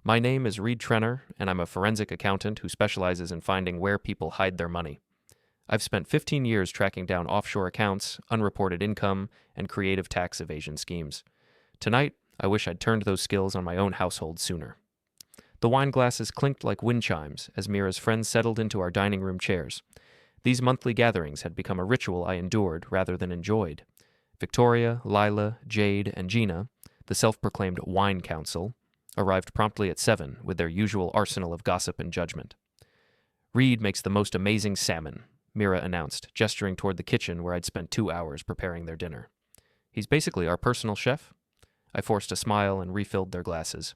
My name is Reid Trenner, and I'm a forensic accountant who specializes in finding where people hide their money. I've spent 15 years tracking down offshore accounts, unreported income, and creative tax evasion schemes. Tonight, I wish I'd turned those skills on my own household sooner. The wine glasses clinked like wind chimes as Mira's friends settled into our dining room chairs. These monthly gatherings had become a ritual I endured rather than enjoyed. Victoria, Lila, Jade, and Gina, the self-proclaimed wine council, arrived promptly at 7 with their usual arsenal of gossip and judgment. Reid makes the most amazing salmon, Mira announced, gesturing toward the kitchen where I'd spent 2 hours preparing their dinner. He's basically our personal chef. I forced a smile and refilled their glasses.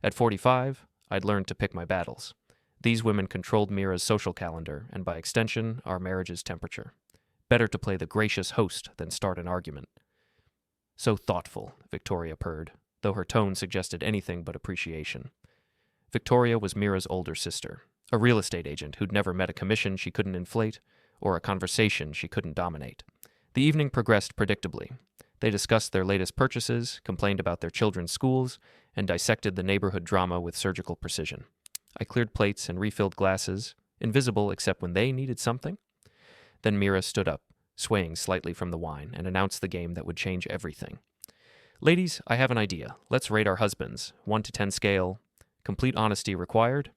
At 45, I'd learned to pick my battles. These women controlled Mira's social calendar, and by extension, our marriage's temperature. Better to play the gracious host than start an argument. So thoughtful, Victoria purred, though her tone suggested anything but appreciation. Victoria was Mira's older sister, a real estate agent who'd never met a commission she couldn't inflate or a conversation she couldn't dominate. The evening progressed predictably. They discussed their latest purchases, complained about their children's schools, and dissected the neighborhood drama with surgical precision. I cleared plates and refilled glasses, invisible except when they needed something. Then Mira stood up, swaying slightly from the wine, and announced the game that would change everything. Ladies, I have an idea. Let's rate our husbands. 1 to 10 scale. Complete honesty required.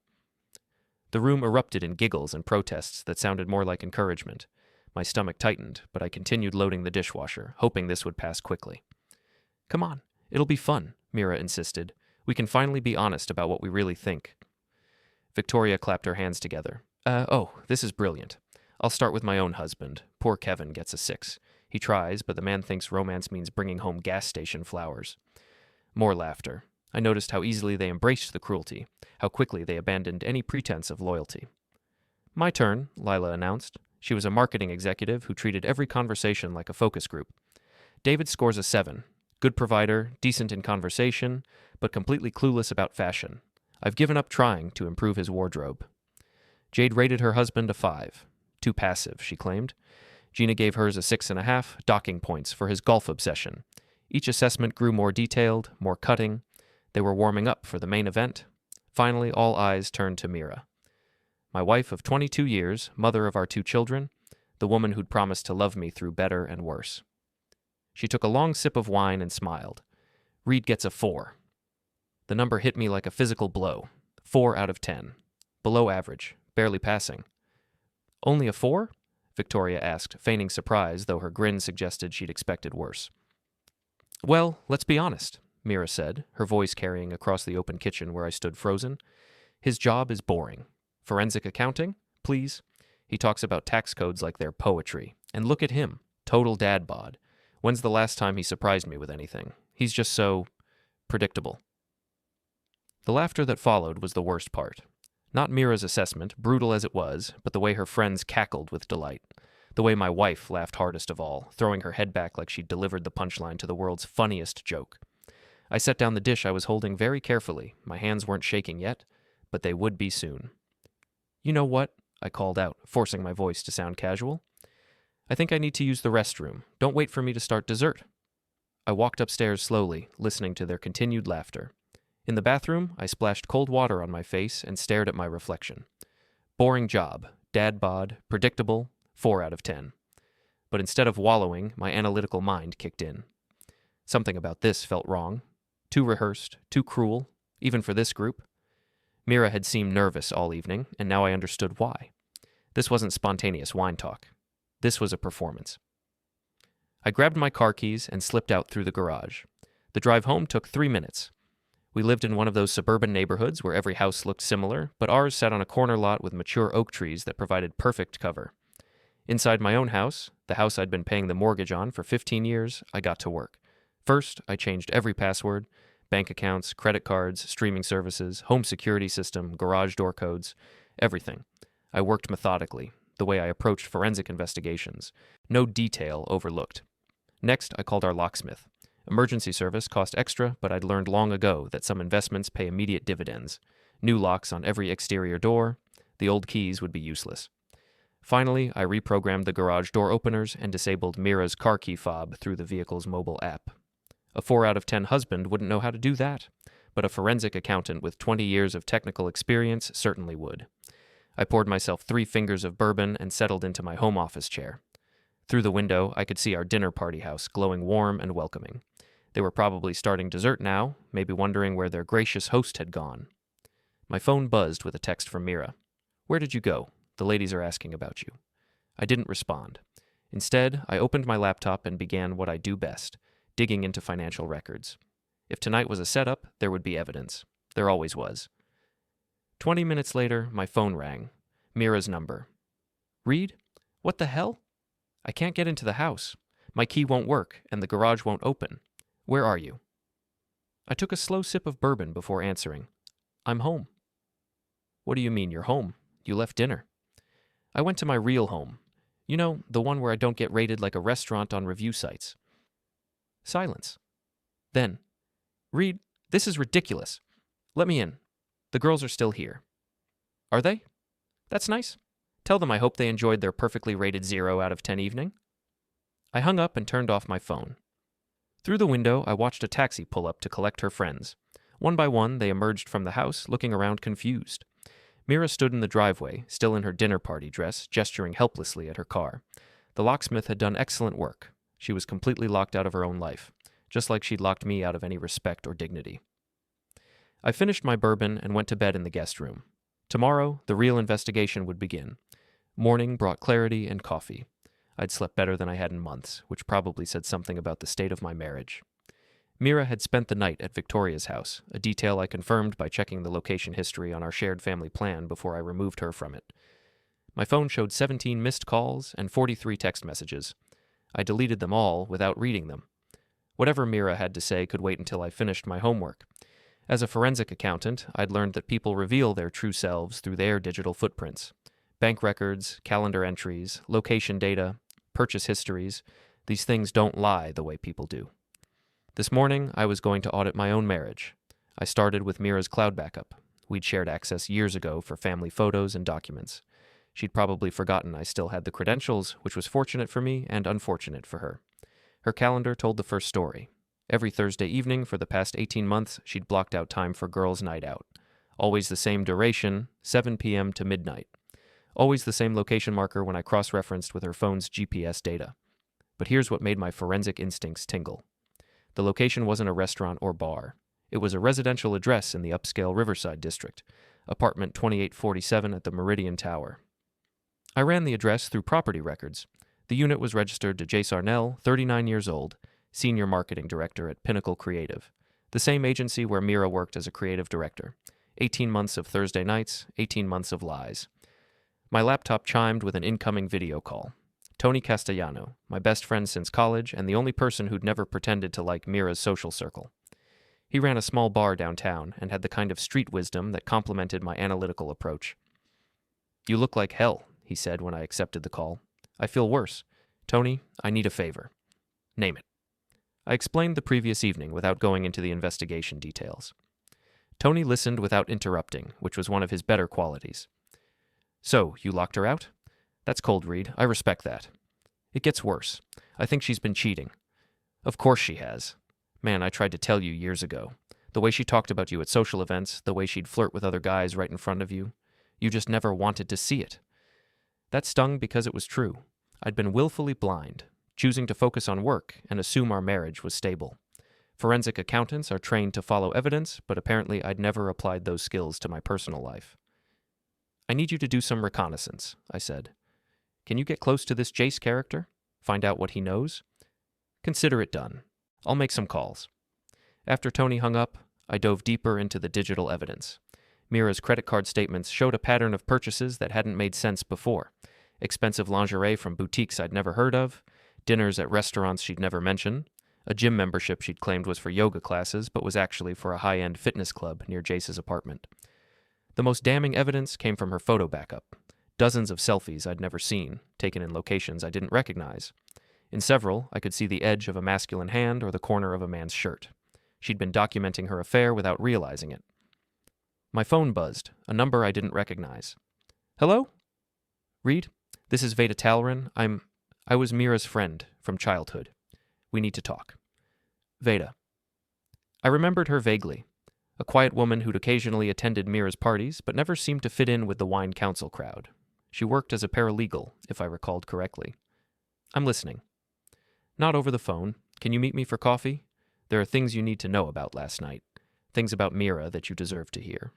The room erupted in giggles and protests that sounded more like encouragement. My stomach tightened, but I continued loading the dishwasher, hoping this would pass quickly. Come on, it'll be fun, Mira insisted. We can finally be honest about what we really think. Victoria clapped her hands together. This is brilliant. I'll start with my own husband. Poor Kevin gets a 6. He tries, but the man thinks romance means bringing home gas station flowers. More laughter. I noticed how easily they embraced the cruelty, how quickly they abandoned any pretense of loyalty. My turn, Lila announced. She was a marketing executive who treated every conversation like a focus group. David scores a 7. Good provider, decent in conversation, but completely clueless about fashion. I've given up trying to improve his wardrobe. Jade rated her husband a 5. Too passive, she claimed. Gina gave hers a 6.5, docking points for his golf obsession. Each assessment grew more detailed, more cutting. They were warming up for the main event. Finally, all eyes turned to Mira. My wife of 22 years, mother of our 2 children, the woman who'd promised to love me through better and worse. She took a long sip of wine and smiled. Reid gets a 4. The number hit me like a physical blow. 4 out of 10. Below average, barely passing. Only a 4? Victoria asked, feigning surprise, though her grin suggested she'd expected worse. Well, let's be honest, Mira said, her voice carrying across the open kitchen where I stood frozen. His job is boring. Forensic accounting? Please. He talks about tax codes like they're poetry. And look at him. Total dad bod. When's the last time he surprised me with anything? He's just so predictable. The laughter that followed was the worst part. Not Mira's assessment, brutal as it was, but the way her friends cackled with delight. The way my wife laughed hardest of all, throwing her head back like she'd delivered the punchline to the world's funniest joke. I set down the dish I was holding very carefully. My hands weren't shaking yet, but they would be soon. You know what? I called out, forcing my voice to sound casual. I think I need to use the restroom. Don't wait for me to start dessert. I walked upstairs slowly, listening to their continued laughter. In the bathroom, I splashed cold water on my face and stared at my reflection. Boring job, dad bod, predictable, 4 out of 10. But instead of wallowing, my analytical mind kicked in. Something about this felt wrong. Too rehearsed, too cruel, even for this group. Mira had seemed nervous all evening, and now I understood why. This wasn't spontaneous wine talk. This was a performance. I grabbed my car keys and slipped out through the garage. The drive home took 3 minutes. We lived in one of those suburban neighborhoods where every house looked similar, but ours sat on a corner lot with mature oak trees that provided perfect cover. Inside my own house, the house I'd been paying the mortgage on for 15 years, I got to work. First, I changed every password, bank accounts, credit cards, streaming services, home security system, garage door codes, everything. I worked methodically, the way I approached forensic investigations. No detail overlooked. Next, I called our locksmith. Emergency service cost extra, but I'd learned long ago that some investments pay immediate dividends. New locks on every exterior door. The old keys would be useless. Finally, I reprogrammed the garage door openers and disabled Mira's car key fob through the vehicle's mobile app. A 4 out of 10 husband wouldn't know how to do that. but a forensic accountant with 20 years of technical experience certainly would. I poured myself 3 fingers of bourbon and settled into my home office chair. Through the window, I could see our dinner party house glowing warm and welcoming. They were probably starting dessert now, maybe wondering where their gracious host had gone. My phone buzzed with a text from Mira. "Where did you go? The ladies are asking about you." I didn't respond. Instead, I opened my laptop and began what I do best, digging into financial records. If tonight was a setup, there would be evidence. There always was. 20 minutes later, my phone rang. Mira's number. "Reid? What the hell? I can't get into the house. My key won't work, and the garage won't open. Where are you?" I took a slow sip of bourbon before answering. "I'm home." "What do you mean you're home? You left dinner." "I went to my real home. You know, the one where I don't get rated like a restaurant on review sites." Silence. Then, "Reid, this is ridiculous. Let me in. The girls are still here." "Are they? That's nice. Tell them I hope they enjoyed their perfectly rated 0 out of 10 evening." I hung up and turned off my phone. Through the window, I watched a taxi pull up to collect her friends. One by one, they emerged from the house, looking around confused. Mira stood in the driveway, still in her dinner party dress, gesturing helplessly at her car. The locksmith had done excellent work. She was completely locked out of her own life, just like she'd locked me out of any respect or dignity. I finished my bourbon and went to bed in the guest room. Tomorrow, the real investigation would begin. Morning brought clarity and coffee. I'd slept better than I had in months, which probably said something about the state of my marriage. Mira had spent the night at Victoria's house, a detail I confirmed by checking the location history on our shared family plan before I removed her from it. My phone showed 17 missed calls and 43 text messages. I deleted them all without reading them. Whatever Mira had to say could wait until I finished my homework. As a forensic accountant, I'd learned that people reveal their true selves through their digital footprints. Bank records, calendar entries, location data, purchase histories, these things don't lie the way people do. This morning, I was going to audit my own marriage. I started with Mira's cloud backup. We'd shared access years ago for family photos and documents. She'd probably forgotten I still had the credentials, which was fortunate for me and unfortunate for her. Her calendar told the first story. Every Thursday evening for the past 18 months, she'd blocked out time for girls' night out. Always the same duration, 7 p.m. to midnight. Always the same location marker when I cross-referenced with her phone's GPS data. But here's what made my forensic instincts tingle. The location wasn't a restaurant or bar. It was a residential address in the upscale Riverside district, apartment 2847 at the Meridian Tower. I ran the address through property records. The unit was registered to Jace Arnell, 39 years old, senior marketing director at Pinnacle Creative, the same agency where Mira worked as a creative director. 18 months of Thursday nights, 18 months of lies. My laptop chimed with an incoming video call. Tony Castellano, my best friend since college and the only person who'd never pretended to like Mira's social circle. He ran a small bar downtown and had the kind of street wisdom that complemented my analytical approach. "You look like hell," he said when I accepted the call. "I feel worse. Tony, I need a favor." "Name it." I explained the previous evening without going into the investigation details. Tony listened without interrupting, which was one of his better qualities. "So, you locked her out? That's cold, Reid. I respect that." "It gets worse. I think she's been cheating." "Of course she has. Man, I tried to tell you years ago. The way she talked about you at social events, the way she'd flirt with other guys right in front of you. You just never wanted to see it." That stung because it was true. I'd been willfully blind, choosing to focus on work and assume our marriage was stable. Forensic accountants are trained to follow evidence, but apparently I'd never applied those skills to my personal life. "I need you to do some reconnaissance," I said. "Can you get close to this Jace character? Find out what he knows?" "Consider it done. I'll make some calls." After Tony hung up, I dove deeper into the digital evidence. Mira's credit card statements showed a pattern of purchases that hadn't made sense before. Expensive lingerie from boutiques I'd never heard of, dinners at restaurants she'd never mentioned, a gym membership she'd claimed was for yoga classes but was actually for a high-end fitness club near Jace's apartment. The most damning evidence came from her photo backup. Dozens of selfies I'd never seen, taken in locations I didn't recognize. In several, I could see the edge of a masculine hand or the corner of a man's shirt. She'd been documenting her affair without realizing it. My phone buzzed, a number I didn't recognize. "Hello? Reid, this is Veta. I was Mira's friend from childhood. We need to talk." "Veta." I remembered her vaguely. A quiet woman who'd occasionally attended Mira's parties, but never seemed to fit in with the wine council crowd. She worked as a paralegal, if I recalled correctly. I'm listening. Not over the phone. Can you meet me for coffee? There are things you need to know about last night. Things about Mira that you deserve to hear.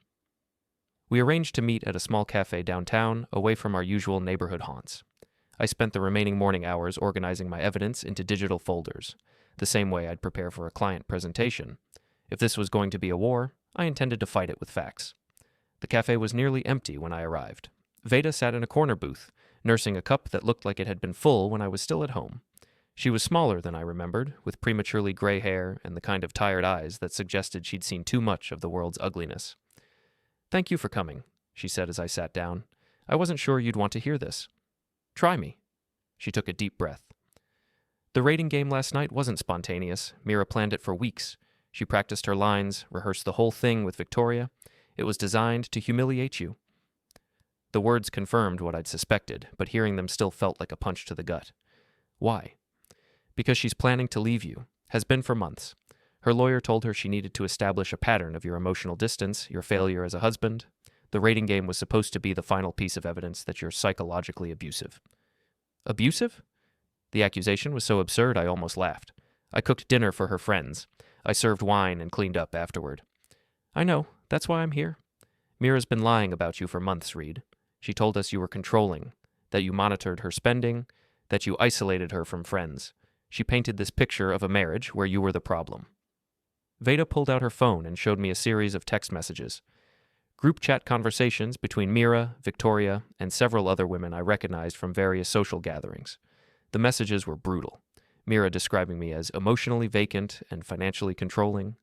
We arranged to meet at a small cafe downtown, away from our usual neighborhood haunts. I spent the remaining morning hours organizing my evidence into digital folders, the same way I'd prepare for a client presentation. If this was going to be a war, I intended to fight it with facts. The cafe was nearly empty when I arrived. Veta sat in a corner booth, nursing a cup that looked like it had been full when I was still at home. She was smaller than I remembered, with prematurely gray hair and the kind of tired eyes that suggested she'd seen too much of the world's ugliness. "Thank you for coming," she said as I sat down. "I wasn't sure you'd want to hear this." "Try me." She took a deep breath. The rating game last night wasn't spontaneous. Mira planned it for weeks. She practiced her lines, rehearsed the whole thing with Victoria. It was designed to humiliate you. The words confirmed what I'd suspected, but hearing them still felt like a punch to the gut. Why? Because she's planning to leave you. Has been for months. Her lawyer told her she needed to establish a pattern of your emotional distance, your failure as a husband. The rating game was supposed to be the final piece of evidence that you're psychologically abusive. Abusive? The accusation was so absurd I almost laughed. I cooked dinner for her friends. I served wine and cleaned up afterward. I know. That's why I'm here. Mira's been lying about you for months, Reid. She told us you were controlling, that you monitored her spending, that you isolated her from friends. She painted this picture of a marriage where you were the problem. Veta pulled out her phone and showed me a series of text messages. Group chat conversations between Mira, Victoria, and several other women I recognized from various social gatherings. The messages were brutal. Mira describing me as emotionally vacant and financially controlling.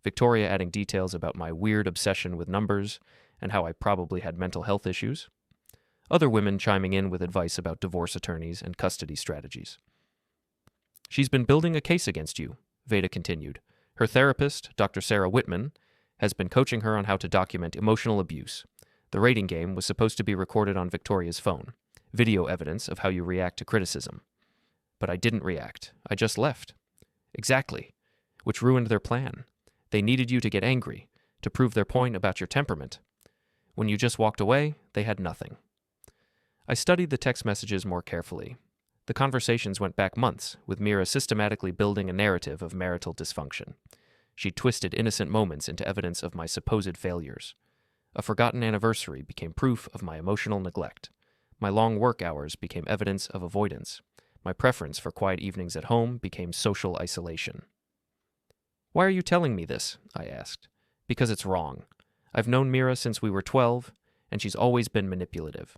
Victoria adding details about my weird obsession with numbers and how I probably had mental health issues. Other women chiming in with advice about divorce attorneys and custody strategies. She's been building a case against you, Veta continued. Her therapist, Dr. Sarah Whitman, has been coaching her on how to document emotional abuse. The rating game was supposed to be recorded on Victoria's phone, video evidence of how you react to criticism. But I didn't react. I just left. Exactly. Which ruined their plan. They needed you to get angry, to prove their point about your temperament. When you just walked away, they had nothing. I studied the text messages more carefully. The conversations went back months, with Mira systematically building a narrative of marital dysfunction. She twisted innocent moments into evidence of my supposed failures. A forgotten anniversary became proof of my emotional neglect. My long work hours became evidence of avoidance. My preference for quiet evenings at home became social isolation. "Why are you telling me this?" I asked. "Because it's wrong. I've known Mira since we were 12, and she's always been manipulative.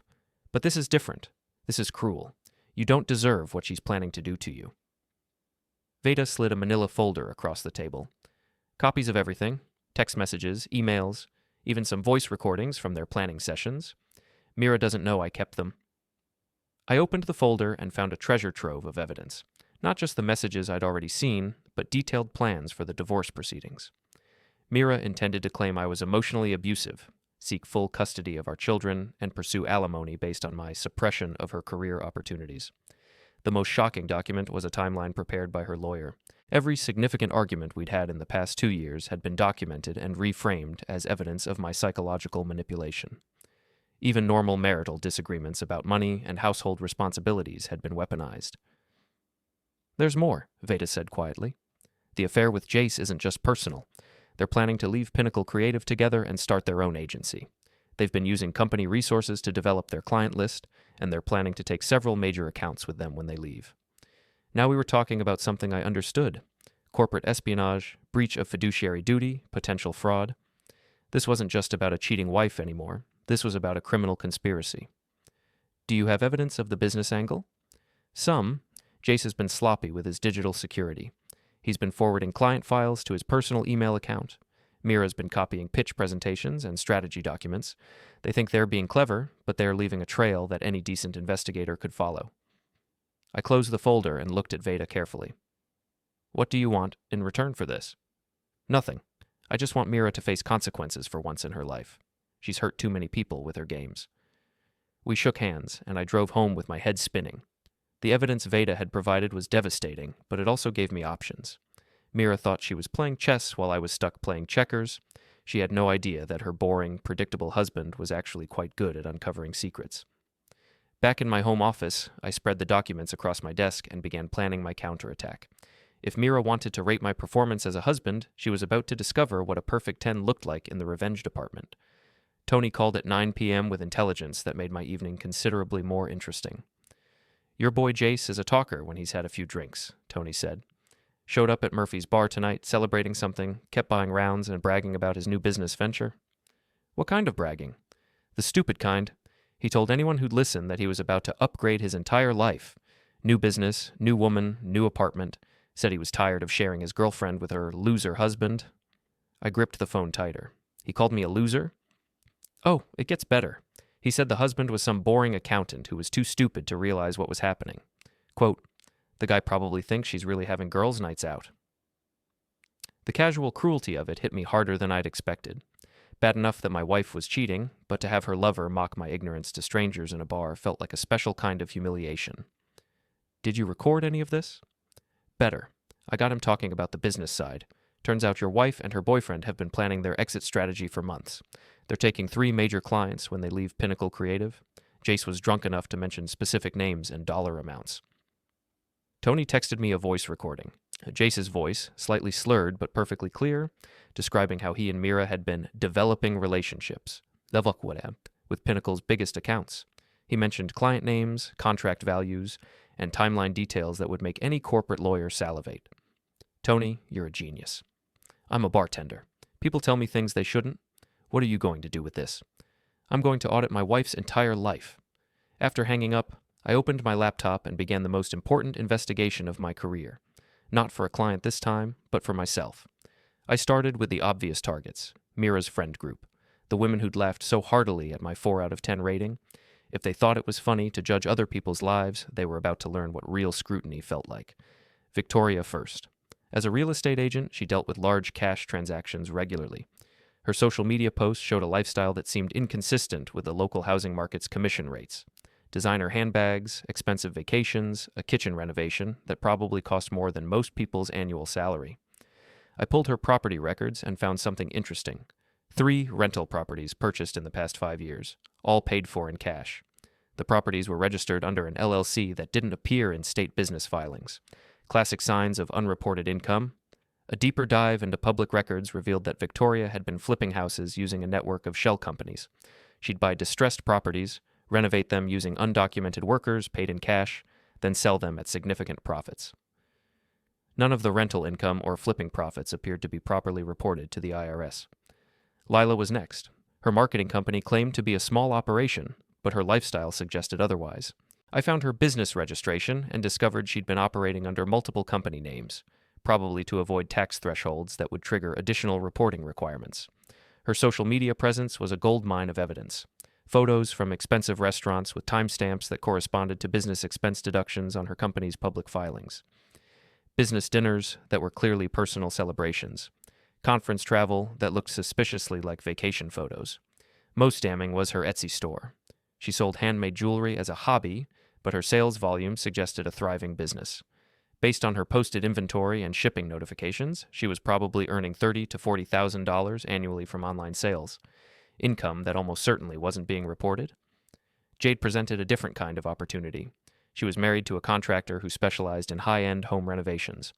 But this is different. This is cruel. You don't deserve what she's planning to do to you." Veta slid a manila folder across the table. Copies of everything, text messages, emails, even some voice recordings from their planning sessions. Mira doesn't know I kept them. I opened the folder and found a treasure trove of evidence. Not just the messages I'd already seen, but detailed plans for the divorce proceedings. Mira intended to claim I was emotionally abusive, seek full custody of our children, and pursue alimony based on my suppression of her career opportunities. The most shocking document was a timeline prepared by her lawyer. Every significant argument we'd had in the past 2 years had been documented and reframed as evidence of my psychological manipulation. Even normal marital disagreements about money and household responsibilities had been weaponized. "There's more," Veta said quietly. "The affair with Jace isn't just personal. They're planning to leave Pinnacle Creative together and start their own agency. They've been using company resources to develop their client list, and they're planning to take several major accounts with them when they leave." Now we were talking about something I understood: corporate espionage, breach of fiduciary duty, potential fraud. This wasn't just about a cheating wife anymore. This was about a criminal conspiracy. "Do you have evidence of the business angle?" "Some. Jace has been sloppy with his digital security. He's been forwarding client files to his personal email account. Mira's been copying pitch presentations and strategy documents. They think they're being clever, but they're leaving a trail that any decent investigator could follow." I closed the folder and looked at Veta carefully. "What do you want in return for this?" "Nothing. I just want Mira to face consequences for once in her life. She's hurt too many people with her games." We shook hands, and I drove home with my head spinning. The evidence Veta had provided was devastating, but it also gave me options. Mira thought she was playing chess while I was stuck playing checkers. She had no idea that her boring, predictable husband was actually quite good at uncovering secrets. Back in my home office, I spread the documents across my desk and began planning my counterattack. If Mira wanted to rate my performance as a husband, she was about to discover what a perfect 10 looked like in the revenge department. Tony called at 9 p.m. with intelligence that made my evening considerably more interesting. "Your boy Jace is a talker when he's had a few drinks," Tony said. "Showed up at Murphy's bar tonight, celebrating something, kept buying rounds and bragging about his new business venture." "What kind of bragging?" "The stupid kind. He told anyone who'd listen that he was about to upgrade his entire life. New business, new woman, new apartment. Said he was tired of sharing his girlfriend with her loser husband." I gripped the phone tighter. "He called me a loser?" "Oh, it gets better. He said the husband was some boring accountant who was too stupid to realize what was happening. Quote, the guy probably thinks she's really having girls' nights out." The casual cruelty of it hit me harder than I'd expected. Bad enough that my wife was cheating, but to have her lover mock my ignorance to strangers in a bar felt like a special kind of humiliation. "Did you record any of this?" "Better. I got him talking about the business side. Turns out your wife and her boyfriend have been planning their exit strategy for months. They're taking 3 major clients when they leave Pinnacle Creative. Jace was drunk enough to mention specific names and dollar amounts." Tony texted me a voice recording. Jace's voice, slightly slurred but perfectly clear, describing how he and Mira had been developing relationships, with Pinnacle's biggest accounts. He mentioned client names, contract values, and timeline details that would make any corporate lawyer salivate. "Tony, you're a genius." "I'm a bartender. People tell me things they shouldn't. What are you going to do with this?" "I'm going to audit my wife's entire life." After hanging up, I opened my laptop and began the most important investigation of my career. Not for a client this time, but for myself. I started with the obvious targets, Mira's friend group, the women who'd laughed so heartily at my 4 out of 10 rating. If they thought it was funny to judge other people's lives, they were about to learn what real scrutiny felt like. Victoria first. As a real estate agent, she dealt with large cash transactions regularly. Her social media posts showed a lifestyle that seemed inconsistent with the local housing market's commission rates. Designer handbags, expensive vacations, a kitchen renovation that probably cost more than most people's annual salary. I pulled her property records and found something interesting. 3 rental properties purchased in the past 5 years, all paid for in cash. The properties were registered under an LLC that didn't appear in state business filings. Classic signs of unreported income. A deeper dive into public records revealed that Victoria had been flipping houses using a network of shell companies. She'd buy distressed properties, renovate them using undocumented workers paid in cash, then sell them at significant profits. None of the rental income or flipping profits appeared to be properly reported to the IRS. Lila was next. Her marketing company claimed to be a small operation, but her lifestyle suggested otherwise. I found her business registration and discovered she'd been operating under multiple company names, probably to avoid tax thresholds that would trigger additional reporting requirements. Her social media presence was a goldmine of evidence. Photos from expensive restaurants with timestamps that corresponded to business expense deductions on her company's public filings. Business dinners that were clearly personal celebrations. Conference travel that looked suspiciously like vacation photos. Most damning was her Etsy store. She sold handmade jewelry as a hobby, but her sales volume suggested a thriving business. Based on her posted inventory and shipping notifications, she was probably earning $30,000 to $40,000 annually from online sales, income that almost certainly wasn't being reported. Jade presented a different kind of opportunity. She was married to a contractor who specialized in high-end home renovations.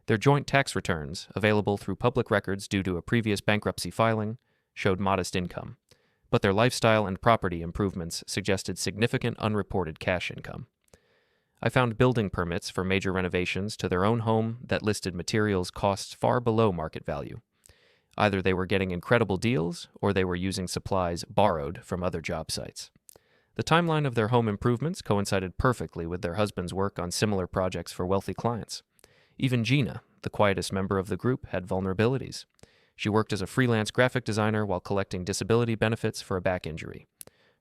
Their joint tax returns, available through public records due to a previous bankruptcy filing, showed modest income, but their lifestyle and property improvements suggested significant unreported cash income. I found building permits for major renovations to their own home that listed materials costs far below market value. Either they were getting incredible deals, or they were using supplies borrowed from other job sites. The timeline of their home improvements coincided perfectly with their husband's work on similar projects for wealthy clients. Even Gina, the quietest member of the group, had vulnerabilities. She worked as a freelance graphic designer while collecting disability benefits for a back injury.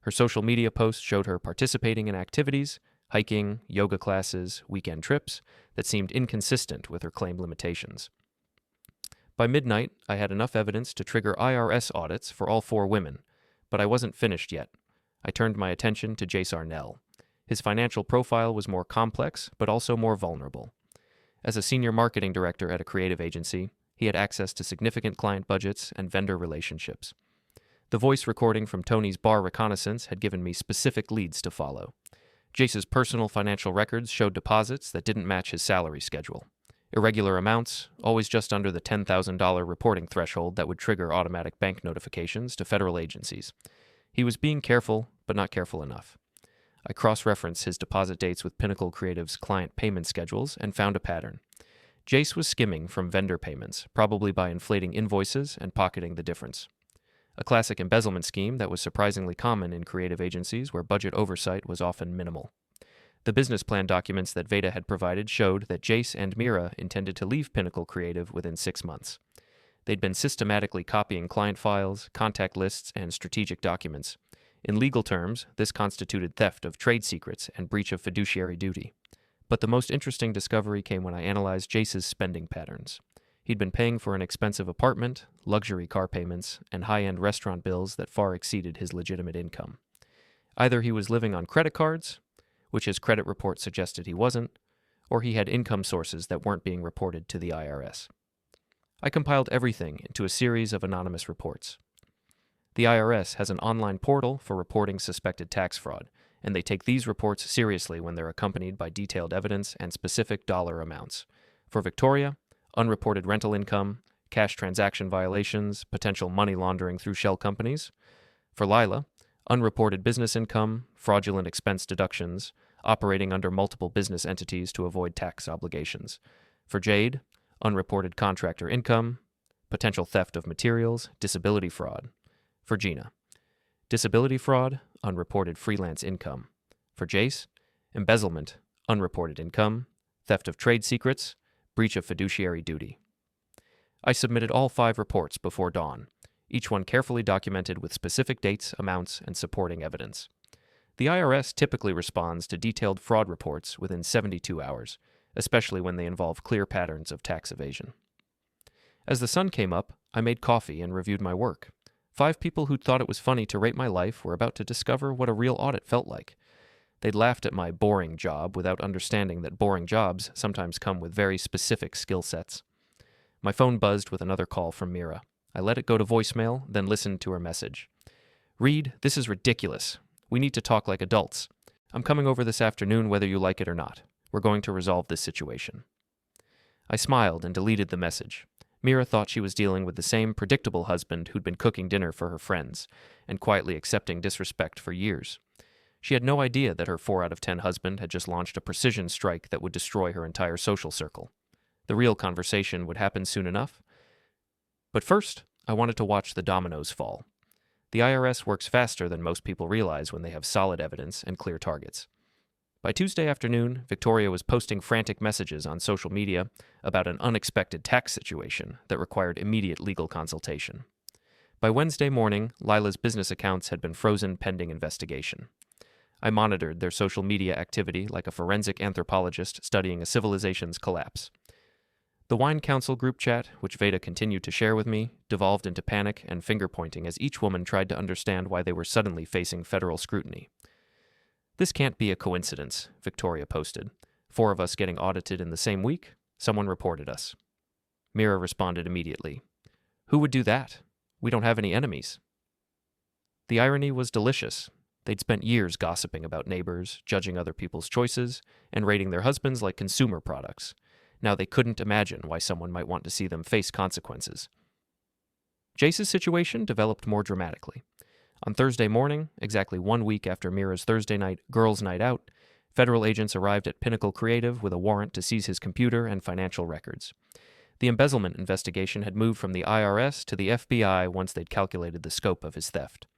Her social media posts showed her participating in activities, hiking, yoga classes, weekend trips, that seemed inconsistent with her claimed limitations. By midnight, I had enough evidence to trigger IRS audits for all 4 women, but I wasn't finished yet. I turned my attention to Jace Arnell. His financial profile was more complex, but also more vulnerable. As a senior marketing director at a creative agency, He had access to significant client budgets and vendor relationships. The voice recording from Tony's bar reconnaissance had given me specific leads to follow. Jace's personal financial records showed deposits that didn't match his salary schedule. Irregular amounts, always just under the $10,000 reporting threshold that would trigger automatic bank notifications to federal agencies. He was being careful, but not careful enough. I cross-referenced his deposit dates with Pinnacle Creative's client payment schedules and found a pattern. Jace was skimming from vendor payments, probably by inflating invoices and pocketing the difference. A classic embezzlement scheme that was surprisingly common in creative agencies where budget oversight was often minimal. The business plan documents that Veta had provided showed that Jace and Mira intended to leave Pinnacle Creative within 6 months. They'd been systematically copying client files, contact lists, and strategic documents. In legal terms, this constituted theft of trade secrets and breach of fiduciary duty. But the most interesting discovery came when I analyzed Jace's spending patterns. He'd been paying for an expensive apartment, luxury car payments, and high-end restaurant bills that far exceeded his legitimate income. Either he was living on credit cards, which his credit report suggested he wasn't, or he had income sources that weren't being reported to the IRS. I compiled everything into a series of anonymous reports. The IRS has an online portal for reporting suspected tax fraud, and they take these reports seriously when they're accompanied by detailed evidence and specific dollar amounts. For Victoria, unreported rental income, cash transaction violations, potential money laundering through shell companies. For Lila, unreported business income, fraudulent expense deductions, operating under multiple business entities to avoid tax obligations. For Jade, unreported contractor income, potential theft of materials, disability fraud. For Gina, disability fraud, unreported freelance income. For Jace, embezzlement, unreported income, theft of trade secrets, breach of fiduciary duty. I submitted all 5 reports before dawn, each one carefully documented with specific dates, amounts, and supporting evidence. The IRS typically responds to detailed fraud reports within 72 hours, especially when they involve clear patterns of tax evasion. As the sun came up, I made coffee and reviewed my work. 5 people who'd thought it was funny to rate my life were about to discover what a real audit felt like. They'd laughed at my boring job without understanding that boring jobs sometimes come with very specific skill sets. My phone buzzed with another call from Mira. I let it go to voicemail, then listened to her message. "Reid, this is ridiculous. We need to talk like adults. I'm coming over this afternoon whether you like it or not. We're going to resolve this situation." I smiled and deleted the message. Mira thought she was dealing with the same predictable husband who'd been cooking dinner for her friends and quietly accepting disrespect for years. She had no idea that her 4 out of 10 husband had just launched a precision strike that would destroy her entire social circle. The real conversation would happen soon enough. But first, I wanted to watch the dominoes fall. The IRS works faster than most people realize when they have solid evidence and clear targets. By Tuesday afternoon, Victoria was posting frantic messages on social media about an unexpected tax situation that required immediate legal consultation. By Wednesday morning, Lila's business accounts had been frozen pending investigation. I monitored their social media activity like a forensic anthropologist studying a civilization's collapse. The Wine Council group chat, which Veta continued to share with me, devolved into panic and finger-pointing as each woman tried to understand why they were suddenly facing federal scrutiny. "This can't be a coincidence," Victoria posted. 4 of us getting audited in the same week? Someone reported us. Mira responded immediately. "Who would do that? We don't have any enemies." The irony was delicious. They'd spent years gossiping about neighbors, judging other people's choices, and rating their husbands like consumer products. Now they couldn't imagine why someone might want to see them face consequences. Jace's situation developed more dramatically. On Thursday morning, exactly 1 week after Mira's Thursday night girls' night out, federal agents arrived at Pinnacle Creative with a warrant to seize his computer and financial records. The embezzlement investigation had moved from the IRS to the FBI once they'd calculated the scope of his theft.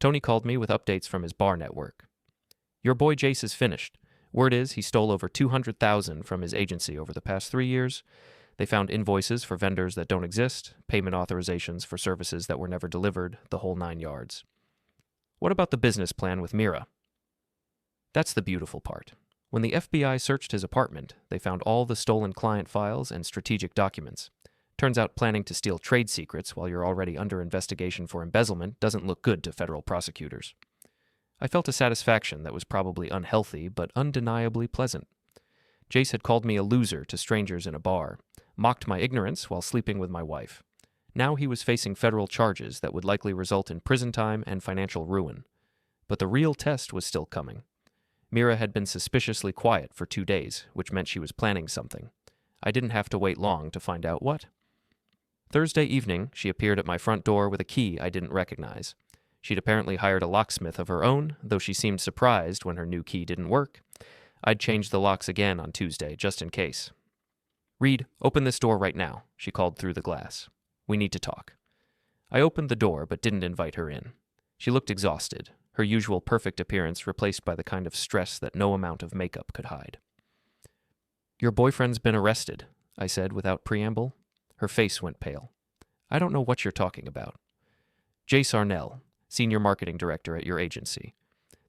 Tony called me with updates from his bar network. "Your boy Jace is finished. Word is he stole over $200,000 from his agency over the past 3 years. They found invoices for vendors that don't exist, payment authorizations for services that were never delivered, the whole 9 yards." "What about the business plan with Mira?" That's the beautiful part. When the FBI searched his apartment, they found all the stolen client files and strategic documents. Turns out planning to steal trade secrets while you're already under investigation for embezzlement doesn't look good to federal prosecutors. I felt a satisfaction that was probably unhealthy but undeniably pleasant. Jace had called me a loser to strangers in a bar. mocked my ignorance while sleeping with my wife. Now he was facing federal charges that would likely result in prison time and financial ruin. But the real test was still coming. Mira had been suspiciously quiet for 2 days, which meant she was planning something. I didn't have to wait long to find out what. Thursday evening, she appeared at my front door with a key I didn't recognize. She'd apparently hired a locksmith of her own, though she seemed surprised when her new key didn't work. I'd changed the locks again on Tuesday, just in case. "Reid, open this door right now," she called through the glass. "We need to talk." I opened the door but didn't invite her in. She looked exhausted, her usual perfect appearance replaced by the kind of stress that no amount of makeup could hide. "Your boyfriend's been arrested," I said without preamble. Her face went pale. "I don't know what you're talking about." "Jace Arnell, Senior Marketing Director at your agency.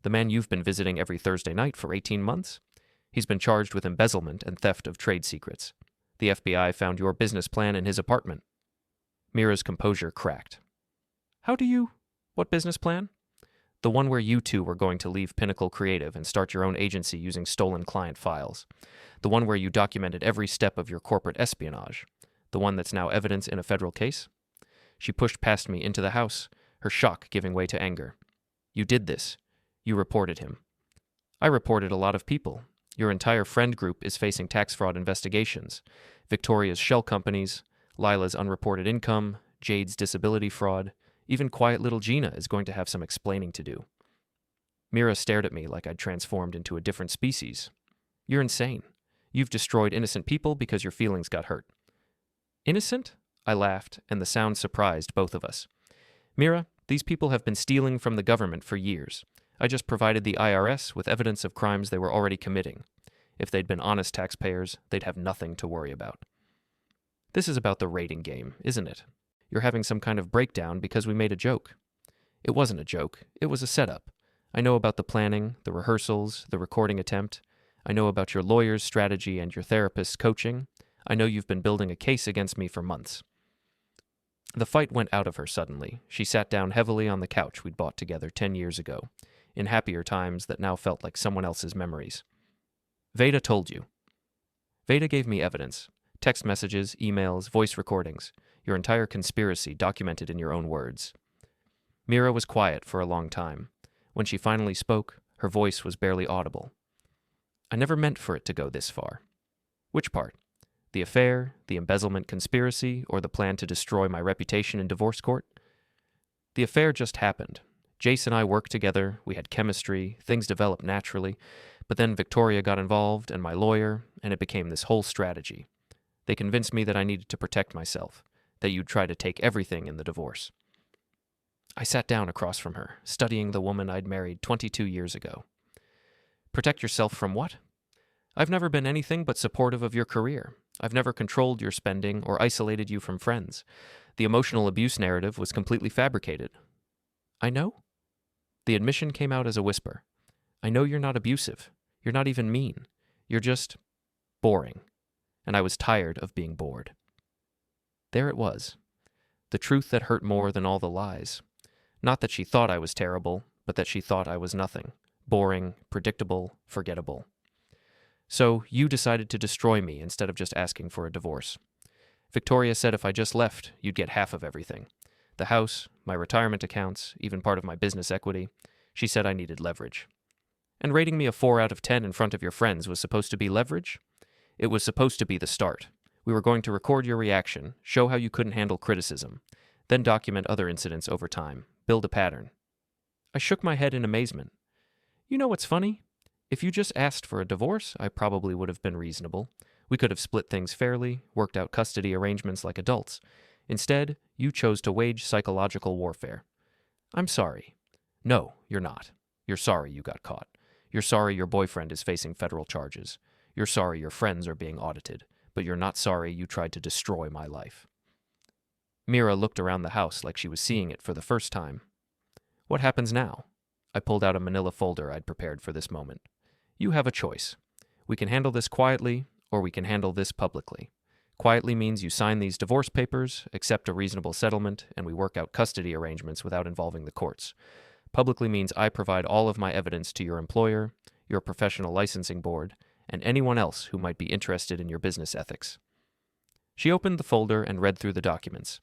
The man you've been visiting every Thursday night for 18 months? He's been charged with embezzlement and theft of trade secrets. The FBI found your business plan in his apartment." Mira's composure cracked. "How do you... What business plan?" "The one where you two were going to leave Pinnacle Creative and start your own agency using stolen client files. The one where you documented every step of your corporate espionage. The one that's now evidence in a federal case." She pushed past me into the house, her shock giving way to anger. "You did this. You reported him." "I reported a lot of people. Your entire friend group is facing tax fraud investigations. Victoria's shell companies, Lila's unreported income, Jade's disability fraud. Even quiet little Gina is going to have some explaining to do." Mira stared at me like I'd transformed into a different species. "You're insane. You've destroyed innocent people because your feelings got hurt." "Innocent?" I laughed, and the sound surprised both of us. "Mira, these people have been stealing from the government for years. I just provided the IRS with evidence of crimes they were already committing. If they'd been honest taxpayers, they'd have nothing to worry about." "This is about the rating game, isn't it? You're having some kind of breakdown because we made a joke." "It wasn't a joke. It was a setup. I know about the planning, the rehearsals, the recording attempt. I know about your lawyer's strategy and your therapist's coaching. I know you've been building a case against me for months." The fight went out of her suddenly. She sat down heavily on the couch we'd bought together 10 years ago, in happier times that now felt like someone else's memories. "Veta told you." "Veta gave me evidence. Text messages, emails, voice recordings. Your entire conspiracy documented in your own words." Mira was quiet for a long time. When she finally spoke, her voice was barely audible. "I never meant for it to go this far." "Which part? The affair, the embezzlement conspiracy, or the plan to destroy my reputation in divorce court?" "The affair just happened. Jace and I worked together, we had chemistry, things developed naturally, but then Victoria got involved and my lawyer, and it became this whole strategy. They convinced me that I needed to protect myself, that you'd try to take everything in the divorce." I sat down across from her, studying the woman I'd married 22 years ago. "Protect yourself from what?" "I've never been anything but supportive of your career. I've never controlled your spending or isolated you from friends. The emotional abuse narrative was completely fabricated." "I know?" The admission came out as a whisper. "I know you're not abusive. You're not even mean. You're just boring." And I was tired of being bored. There it was. The truth that hurt more than all the lies. Not that she thought I was terrible, but that she thought I was nothing. Boring, predictable, forgettable. "So you decided to destroy me instead of just asking for a divorce. Victoria said if I just left, you'd get half of everything. The house, my retirement accounts, even part of my business equity. She said I needed leverage. And rating me a 4 out of 10 in front of your friends was supposed to be leverage? It was supposed to be the start. We were going to record your reaction, show how you couldn't handle criticism, then document other incidents over time, build a pattern." I shook my head in amazement. "You know what's funny? If you just asked for a divorce, I probably would have been reasonable. We could have split things fairly, worked out custody arrangements like adults. Instead, you chose to wage psychological warfare. I'm sorry." "No, you're not. You're sorry you got caught. You're sorry your boyfriend is facing federal charges. You're sorry your friends are being audited. But you're not sorry you tried to destroy my life." Mira looked around the house like she was seeing it for the first time. "What happens now?" I pulled out a manila folder I'd prepared for this moment. "You have a choice. We can handle this quietly, or we can handle this publicly. Quietly means you sign these divorce papers, accept a reasonable settlement, and we work out custody arrangements without involving the courts. Publicly means I provide all of my evidence to your employer, your professional licensing board, and anyone else who might be interested in your business ethics." She opened the folder and read through the documents.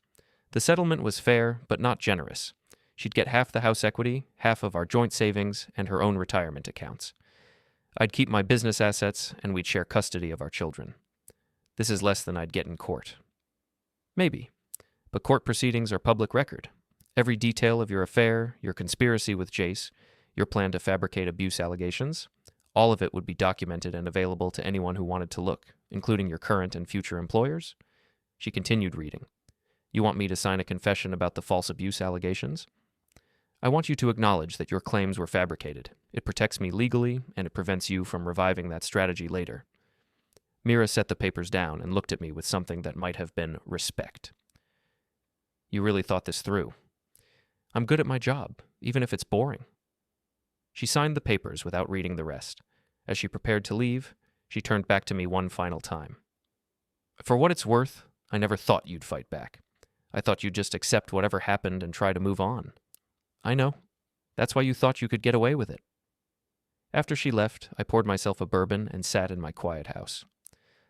The settlement was fair, but not generous. She'd get half the house equity, half of our joint savings, and her own retirement accounts. I'd keep my business assets, and we'd share custody of our children. This is less than I'd get in court. Maybe. But court proceedings are public record. Every detail of your affair, your conspiracy with Jace, your plan to fabricate abuse allegations, all of it would be documented and available to anyone who wanted to look, including your current and future employers. She continued reading. You want me to sign a confession about the false abuse allegations? I want you to acknowledge that your claims were fabricated. It protects me legally, and it prevents you from reviving that strategy later. Mira set the papers down and looked at me with something that might have been respect. You really thought this through. I'm good at my job, even if it's boring. She signed the papers without reading the rest. As she prepared to leave, she turned back to me one final time. For what it's worth, I never thought you'd fight back. I thought you'd just accept whatever happened and try to move on. I know. That's why you thought you could get away with it. After she left, I poured myself a bourbon and sat in my quiet house.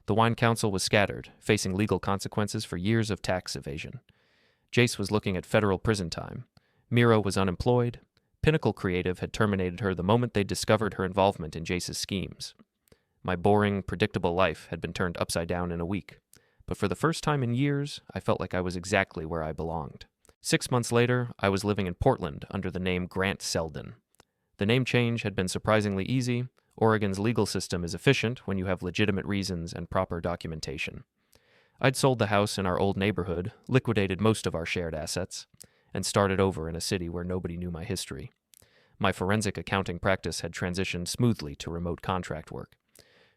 The wine council was scattered, facing legal consequences for years of tax evasion. Jace was looking at federal prison time. Mira was unemployed. Pinnacle Creative had terminated her the moment they discovered her involvement in Jace's schemes. My boring, predictable life had been turned upside down in a week. But for the first time in years, I felt like I was exactly where I belonged. 6 months later, I was living in Portland under the name Grant Selden. The name change had been surprisingly easy. Oregon's legal system is efficient when you have legitimate reasons and proper documentation. I'd sold the house in our old neighborhood, liquidated most of our shared assets, and started over in a city where nobody knew my history. My forensic accounting practice had transitioned smoothly to remote contract work.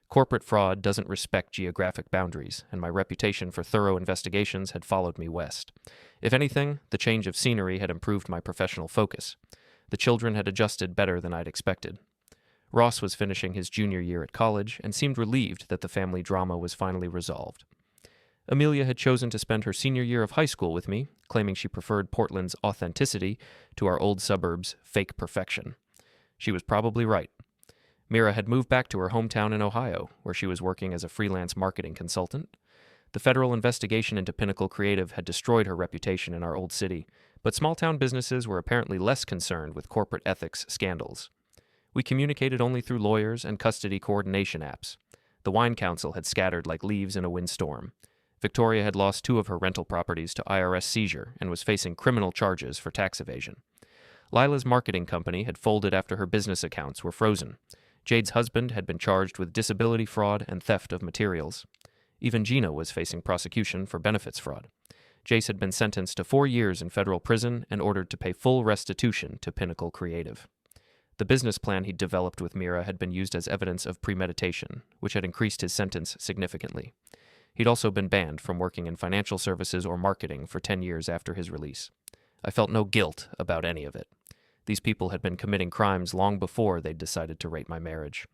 Corporate fraud doesn't respect geographic boundaries, and my reputation for thorough investigations had followed me west. If anything, the change of scenery had improved my professional focus. The children had adjusted better than I'd expected. Ross was finishing his junior year at college and seemed relieved that the family drama was finally resolved. Amelia had chosen to spend her senior year of high school with me, claiming she preferred Portland's authenticity to our old suburbs' fake perfection. She was probably right. Mira had moved back to her hometown in Ohio, where she was working as a freelance marketing consultant. The federal investigation into Pinnacle Creative had destroyed her reputation in our old city, but small-town businesses were apparently less concerned with corporate ethics scandals. We communicated only through lawyers and custody coordination apps. The wine council had scattered like leaves in a windstorm. Victoria had lost 2 of her rental properties to IRS seizure and was facing criminal charges for tax evasion. Lila's marketing company had folded after her business accounts were frozen. Jade's husband had been charged with disability fraud and theft of materials. Even Gina was facing prosecution for benefits fraud. Jace had been sentenced to 4 years in federal prison and ordered to pay full restitution to Pinnacle Creative. The business plan he'd developed with Mira had been used as evidence of premeditation, which had increased his sentence significantly. He'd also been banned from working in financial services or marketing for 10 years after his release. I felt no guilt about any of it. These people had been committing crimes long before they'd decided to rape my marriage.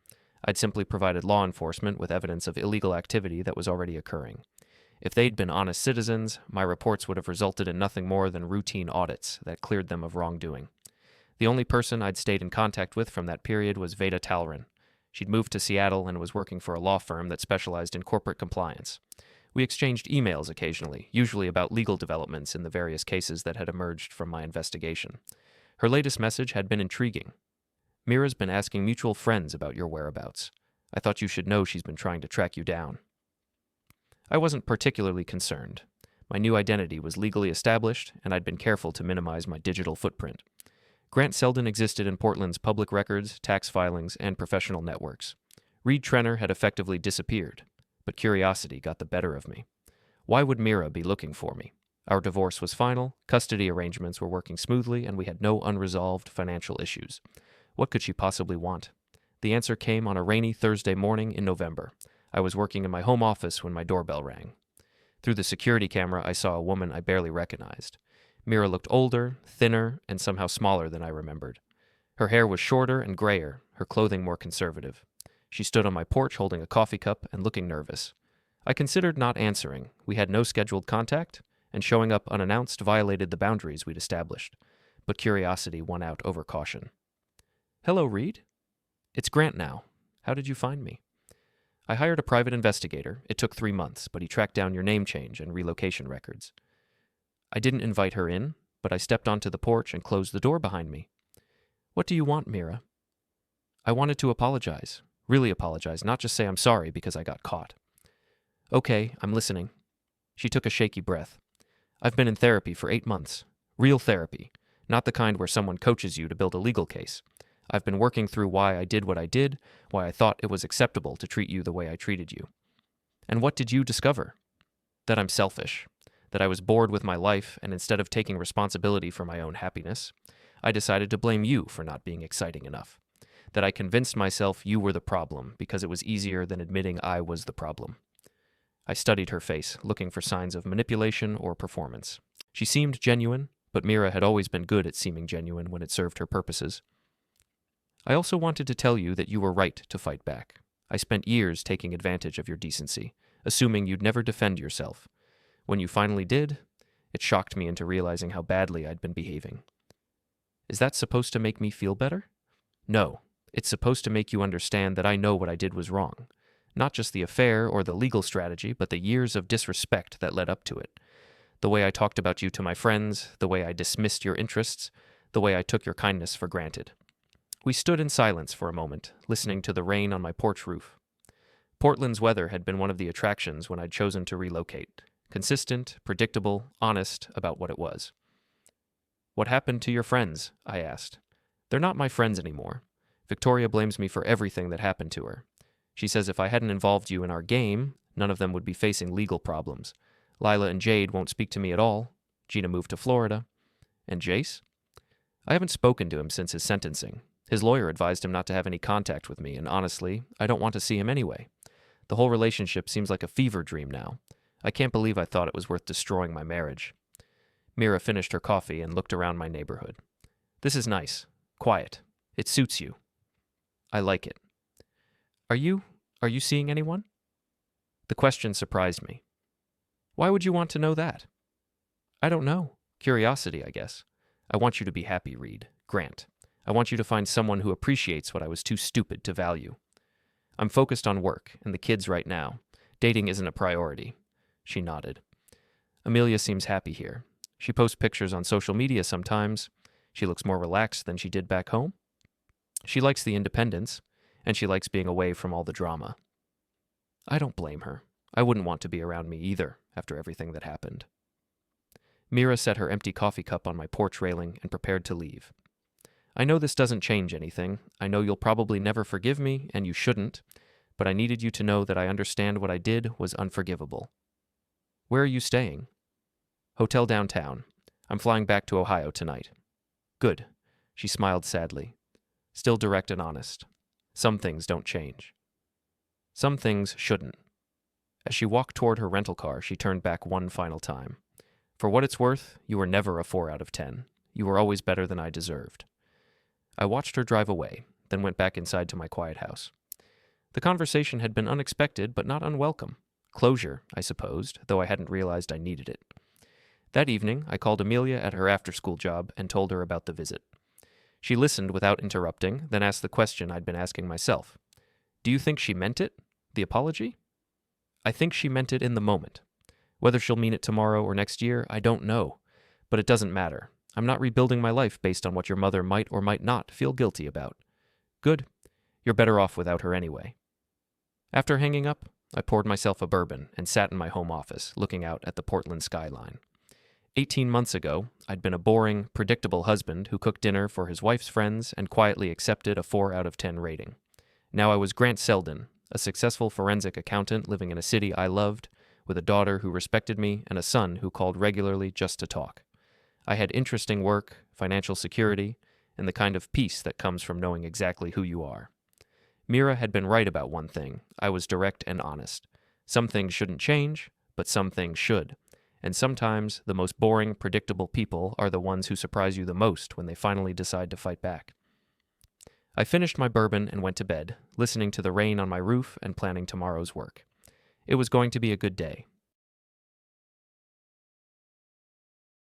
I'd simply provided law enforcement with evidence of illegal activity that was already occurring. If they'd been honest citizens, my reports would have resulted in nothing more than routine audits that cleared them of wrongdoing. The only person I'd stayed in contact with from that period was Veta. She'd moved to Seattle and was working for a law firm that specialized in corporate compliance. We exchanged emails occasionally, usually about legal developments in the various cases that had emerged from my investigation. Her latest message had been intriguing. Mira's been asking mutual friends about your whereabouts. I thought you should know she's been trying to track you down. I wasn't particularly concerned. My new identity was legally established, and I'd been careful to minimize my digital footprint. Grant Selden existed in Portland's public records, tax filings, and professional networks. Reid Trenner had effectively disappeared, but curiosity got the better of me. Why would Mira be looking for me? Our divorce was final, custody arrangements were working smoothly, and we had no unresolved financial issues. What could she possibly want? The answer came on a rainy Thursday morning in November. I was working in my home office when my doorbell rang. Through the security camera, I saw a woman I barely recognized. Mira looked older, thinner, and somehow smaller than I remembered. Her hair was shorter and grayer, her clothing more conservative. She stood on my porch holding a coffee cup and looking nervous. I considered not answering. We had no scheduled contact, and showing up unannounced violated the boundaries we'd established. But curiosity won out over caution. "Hello, Reid. It's Grant now. How did you find me?" I hired a private investigator. It took 3 months, but he tracked down your name change and relocation records. I didn't invite her in, but I stepped onto the porch and closed the door behind me. What do you want, Mira? I wanted to apologize. Really apologize, not just say I'm sorry because I got caught. Okay, I'm listening. She took a shaky breath. I've been in therapy for 8 months. Real therapy. Not the kind where someone coaches you to build a legal case. I've been working through why I did what I did, why I thought it was acceptable to treat you the way I treated you. And what did you discover? That I'm selfish. That I was bored with my life, and instead of taking responsibility for my own happiness, I decided to blame you for not being exciting enough. That I convinced myself you were the problem because it was easier than admitting I was the problem. I studied her face, looking for signs of manipulation or performance. She seemed genuine, but Mira had always been good at seeming genuine when it served her purposes. I also wanted to tell you that you were right to fight back. I spent years taking advantage of your decency, assuming you'd never defend yourself. When you finally did, it shocked me into realizing how badly I'd been behaving. Is that supposed to make me feel better? No, it's supposed to make you understand that I know what I did was wrong. Not just the affair or the legal strategy, but the years of disrespect that led up to it. The way I talked about you to my friends, the way I dismissed your interests, the way I took your kindness for granted. We stood in silence for a moment, listening to the rain on my porch roof. Portland's weather had been one of the attractions when I'd chosen to relocate. Consistent, predictable, honest about what it was. What happened to your friends? I asked. They're not my friends anymore. Victoria blames me for everything that happened to her. She says if I hadn't involved you in our game, none of them would be facing legal problems. Lila and Jade won't speak to me at all. Gina moved to Florida. And Jace? I haven't spoken to him since his sentencing. His lawyer advised him not to have any contact with me, and honestly, I don't want to see him anyway. The whole relationship seems like a fever dream now. I can't believe I thought it was worth destroying my marriage. Mira finished her coffee and looked around my neighborhood. This is nice. Quiet. It suits you. I like it. Are you seeing anyone? The question surprised me. Why would you want to know that? I don't know. Curiosity, I guess. I want you to be happy, Reid. Grant. I want you to find someone who appreciates what I was too stupid to value. I'm focused on work and the kids right now. Dating isn't a priority. She nodded. Amelia seems happy here. She posts pictures on social media sometimes. She looks more relaxed than she did back home. She likes the independence, and she likes being away from all the drama. I don't blame her. I wouldn't want to be around me either, after everything that happened. Mira set her empty coffee cup on my porch railing and prepared to leave. I know this doesn't change anything. I know you'll probably never forgive me, and you shouldn't, but I needed you to know that I understand what I did was unforgivable. Where are you staying? Hotel downtown. I'm flying back to Ohio tonight. Good. She smiled sadly. Still direct and honest. Some things don't change. Some things shouldn't. As she walked toward her rental car, she turned back one final time. For what it's worth, you were never a 4 out of 10. You were always better than I deserved. I watched her drive away, then went back inside to my quiet house. The conversation had been unexpected, but not unwelcome. Closure, I supposed, though I hadn't realized I needed it. That evening, I called Amelia at her after-school job and told her about the visit. She listened without interrupting, then asked the question I'd been asking myself. Do you think she meant it? The apology? I think she meant it in the moment. Whether she'll mean it tomorrow or next year, I don't know. But it doesn't matter. I'm not rebuilding my life based on what your mother might or might not feel guilty about. Good. You're better off without her anyway. After hanging up, I poured myself a bourbon and sat in my home office, looking out at the Portland skyline. 18 months ago, I'd been a boring, predictable husband who cooked dinner for his wife's friends and quietly accepted a 4 out of 10 rating. Now I was Grant Selden, a successful forensic accountant living in a city I loved, with a daughter who respected me and a son who called regularly just to talk. I had interesting work, financial security, and the kind of peace that comes from knowing exactly who you are. Mira had been right about one thing. I was direct and honest. Some things shouldn't change, but some things should. And sometimes the most boring, predictable people are the ones who surprise you the most when they finally decide to fight back. I finished my bourbon and went to bed, listening to the rain on my roof and planning tomorrow's work. It was going to be a good day.